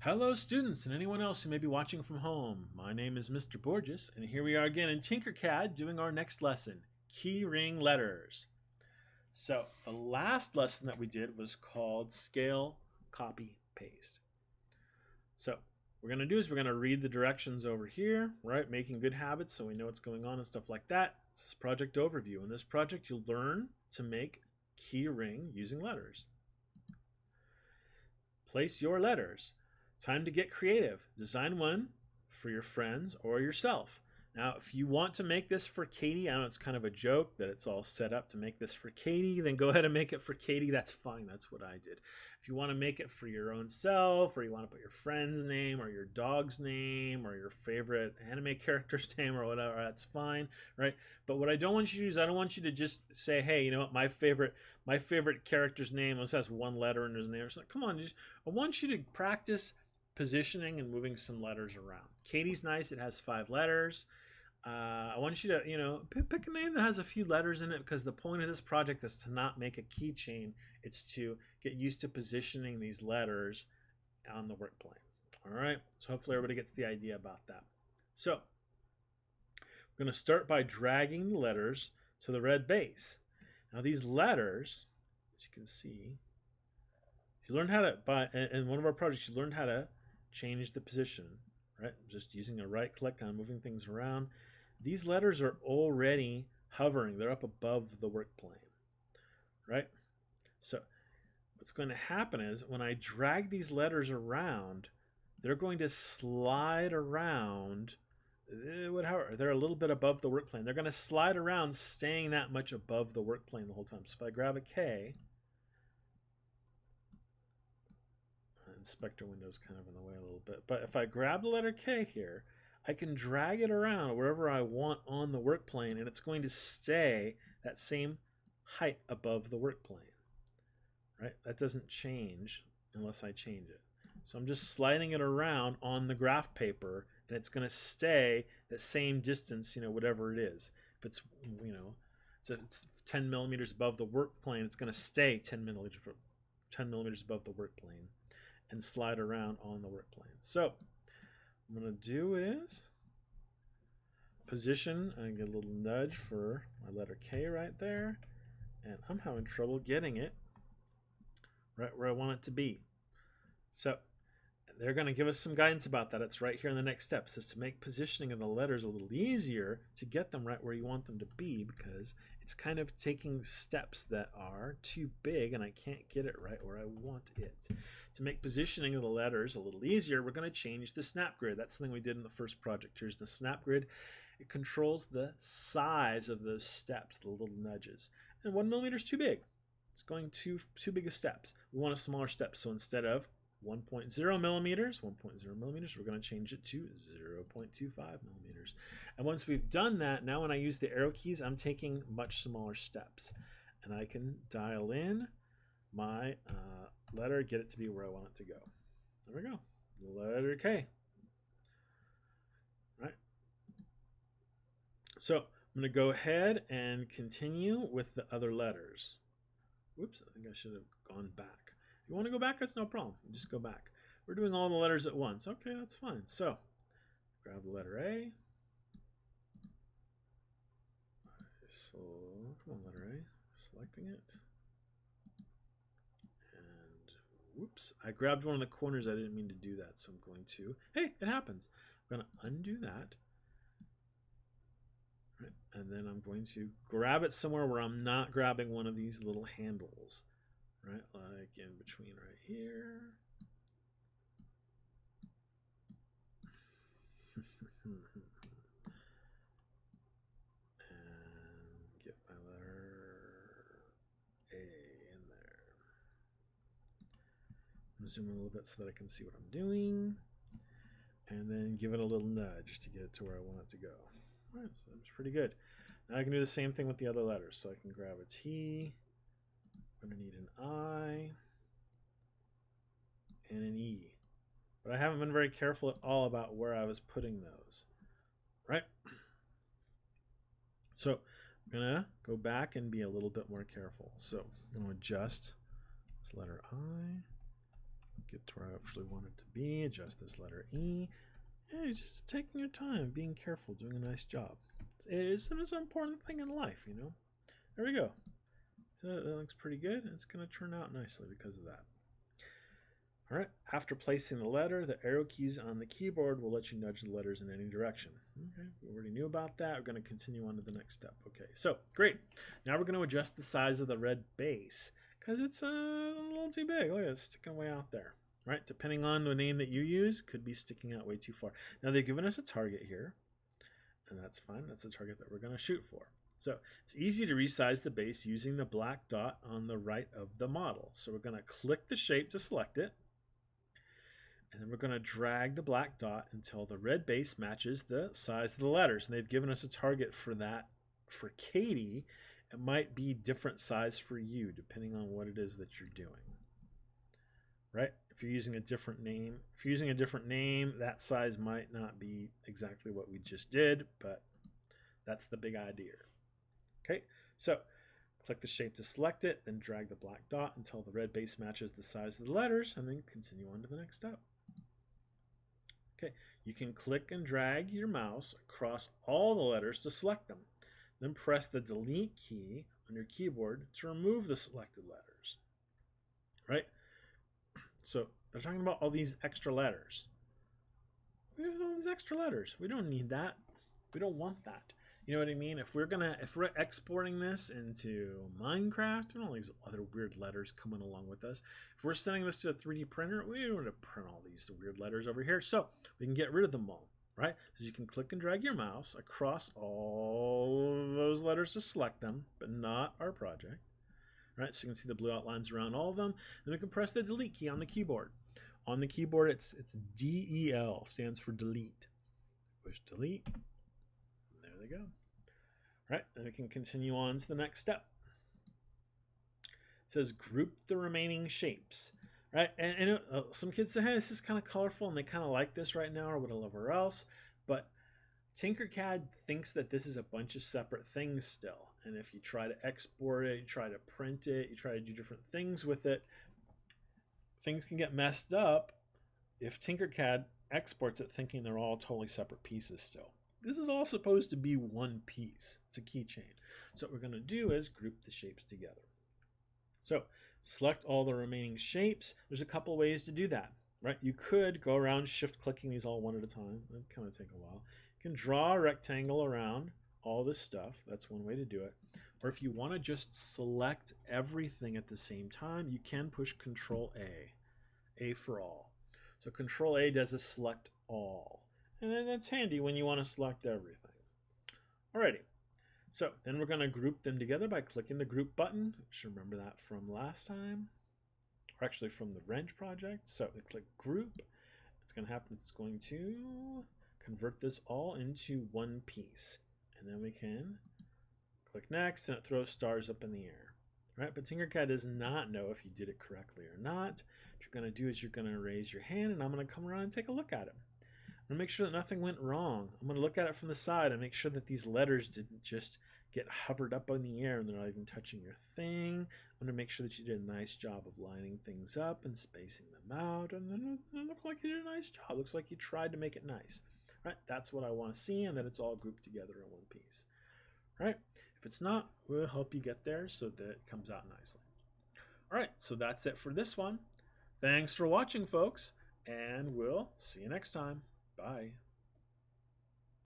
Hello students and anyone else who may be watching from home. My name is Mr. Borges and here we are again in TinkerCAD doing our next lesson, keyring letters. So the last lesson that we did was called scale, copy, paste. So what we're going to do is we're going to read the directions over here, right? Making good habits so we know what's going on and stuff like that. This is project overview. In this project you'll learn to make keyring using letters. Place your letters. Time to get creative. Design one for your friends or yourself. Now, if you want to make this for Katie, I know it's kind of a joke that it's all set up to make this for Katie, then go ahead and make it for Katie. That's fine. That's what I did. If you want to make it for your own self, or you want to put your friend's name or your dog's name or your favorite anime character's name or whatever, that's fine, right? But what I don't want you to do is I don't want you to just say, hey, you know what, my favorite character's name has one letter in his name. So come on, I want you to practice positioning and moving some letters around. Katie's nice. It has 5 letters. I want you to, pick a name that has a few letters in it, because the point of this project is to not make a keychain. It's to get used to positioning these letters on the work plane. All right. So hopefully everybody gets the idea about that. So we're going to start by dragging the letters to the red base. Now these letters, as you can see, you learned how to, in one of our projects, you learned how to change the position, right? Just using a right click on moving things around. These letters are already hovering. They're up above the work plane, right? So what's going to happen is when I drag these letters around, they're going to slide around. They're a little bit above the work plane. They're going to slide around, staying that much above the work plane the whole time. So if I grab a K, inspector window's kind of in the way a little bit, but if I grab the letter K here, I can drag it around wherever I want on the work plane, and it's going to stay that same height above the work plane, right? That doesn't change unless I change it. So I'm just sliding it around on the graph paper, and it's going to stay the same distance, whatever it is. If it's, it's 10 millimeters above the work plane, it's going to stay 10 millimeters above the work plane and slide around on the work plane. So what I'm going to do is position and get a little nudge for my letter K right there. And I'm having trouble getting it right where I want it to be. So they're going to give us some guidance about that. It's right here in the next steps, is to make positioning of the letters a little easier to get them right where you want them to be, because it's kind of taking steps that are too big and I can't get it right where I want it. To make positioning of the letters a little easier, we're going to change the snap grid. That's something we did in the first project. Here's the snap grid. It controls the size of those steps, the little nudges. And 1 millimeter is too big. It's going too big of steps. We want a smaller step. So instead of 1.0 millimeters, we're going to change it to 0.25 millimeters. And once we've done that, now when I use the arrow keys, I'm taking much smaller steps. And I can dial in my letter, get it to be where I want it to go. There we go. Letter K. Right. So I'm going to go ahead and continue with the other letters. Whoops, I think I should have gone back. If you want to go back, that's no problem. Just go back. We're doing all the letters at once. Okay, that's fine. So grab the letter A. So come on, letter A. Selecting it. And whoops, I grabbed one of the corners. I didn't mean to do that, so I'm going to. Hey, it happens. I'm going to undo that. Right, and then I'm going to grab it somewhere where I'm not grabbing one of these little handles. Right, like in between right here. And get my letter A in there. I'm zooming a little bit so that I can see what I'm doing. And then give it a little nudge to get it to where I want it to go. All right, so that's pretty good. Now I can do the same thing with the other letters. So I can grab a T. I'm going to need an I and an E. But I haven't been very careful at all about where I was putting those. Right? So I'm going to go back and be a little bit more careful. So I'm going to adjust this letter I get to where I actually want it to be, adjust this letter E. Yeah, just taking your time, being careful, doing a nice job. It's an important thing in life, you know. There we go. That looks pretty good. It's going to turn out nicely because of that. All right, after placing the letter, the arrow keys on the keyboard will let you nudge the letters in any direction. Okay, we already knew about that. We're going to continue on to the next step. Okay, so great. Now we're going to adjust the size of the red base because it's a little too big. Look at it, it's sticking way out there. Right, depending on the name that you use, could be sticking out way too far. Now they've given us a target here, and that's fine. That's the target that we're going to shoot for. So it's easy to resize the base using the black dot on the right of the model. So we're going to click the shape to select it. And then we're going to drag the black dot until the red base matches the size of the letters. And they've given us a target for that. For Katie, it might be different size for you, depending on what it is that you're doing. Right? If you're using a different name, that size might not be exactly what we just did, but that's the big idea. Okay, so click the shape to select it, then drag the black dot until the red base matches the size of the letters, and then continue on to the next step. Okay, you can click and drag your mouse across all the letters to select them. Then press the delete key on your keyboard to remove the selected letters. Right? So they're talking about all these extra letters. There's all these extra letters. We don't need that. We don't want that. You know what I mean? If we're exporting this into Minecraft, and all these other weird letters coming along with us, if we're sending this to a 3D printer, we don't want to print all these weird letters over here. So we can get rid of them all, right? So you can click and drag your mouse across all those letters to select them, but not our project. Right? So you can see the blue outlines around all of them. Then we can press the delete key on the keyboard. On the keyboard, it's DEL, stands for delete. Push delete. There they go. Right, then we can continue on to the next step. It says group the remaining shapes. Right, and some kids say, hey, this is kind of colorful, and they kind of like this right now or whatever else. But TinkerCAD thinks that this is a bunch of separate things still. And if you try to export it, you try to print it, you try to do different things with it, things can get messed up if TinkerCAD exports it thinking they're all totally separate pieces still. This is all supposed to be one piece. It's a keychain. So what we're going to do is group the shapes together. So select all the remaining shapes. There's a couple ways to do that, right? You could go around shift clicking these all one at a time. That'd kind of take a while. You can draw a rectangle around all this stuff. That's one way to do it. Or if you want to just select everything at the same time, you can push Control A for all. So Control A does a select all. And then that's handy when you want to select everything. Alrighty. So then we're going to group them together by clicking the group button. You should remember that from last time. Or actually from the wrench project. So we click group. What's going to happen, it's going to convert this all into one piece. And then we can click next, and it throws stars up in the air. Right? But TinkerCAD does not know if you did it correctly or not. What you're going to do is you're going to raise your hand, and I'm going to come around and take a look at it. I'm going to make sure that nothing went wrong. I'm going to look at it from the side and make sure that these letters didn't just get hovered up in the air and they're not even touching your thing. I'm going to make sure that you did a nice job of lining things up and spacing them out. And then it looked like you did a nice job. It looks like you tried to make it nice. Right? That's what I want to see, and that it's all grouped together in one piece. Right? If it's not, we'll help you get there so that it comes out nicely. All right, so that's it for this one. Thanks for watching, folks, and we'll see you next time. Bye.